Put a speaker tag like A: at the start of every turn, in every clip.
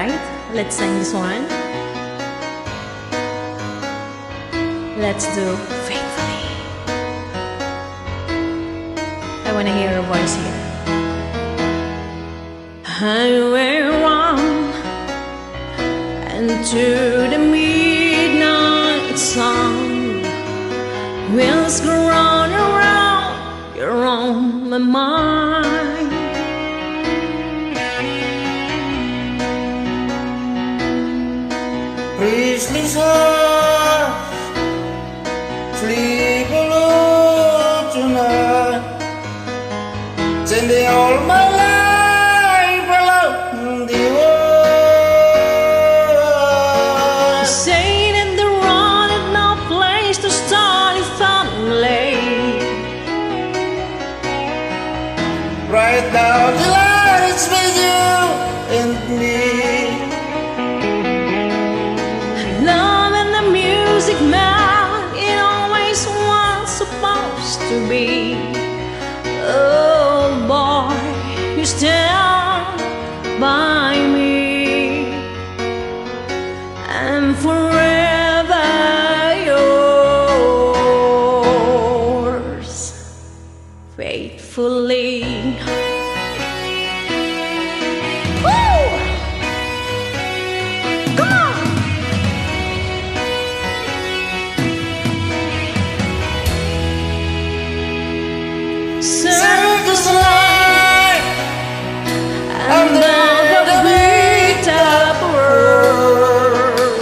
A: Alright, let's sing this one. Let's do Faithfully. I wanna hear your voice here. Highway 1 and to the midnight sun, wheels go round and round, you're on my mind.
B: Please listen, sleep alone tonight. Spending all my life alone the world.
A: Saying in the road and no place to start if I'm late.
B: Right now the lights with you and me.
A: Love and the music, man, it always was supposed to be. Oh boy, you stand by me, and forever yours, faithfully. Woo! Come on!
B: Circus light
A: Under the beat up world,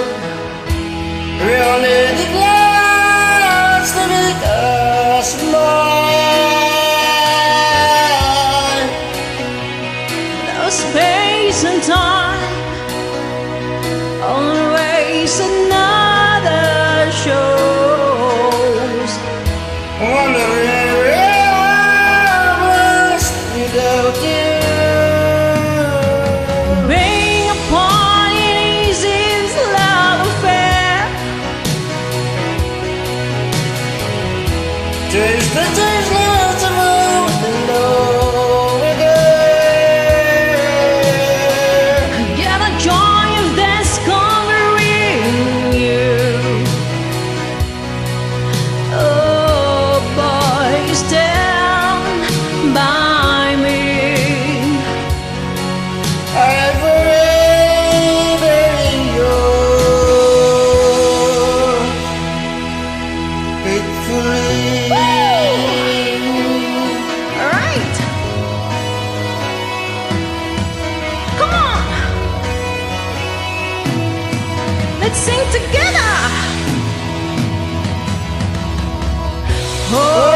B: we only the glass to make us smile.
A: no space and time, always another shows.
B: Wondering where I'm lost without you.
A: Being apart it is love affair.
B: Taste the tasteless of all the love again.
A: Get the joy of discovering you. Oh boy, stand by me.
B: I'm forever yours, faithfully.
A: Alright, come on, let's sing together. Oh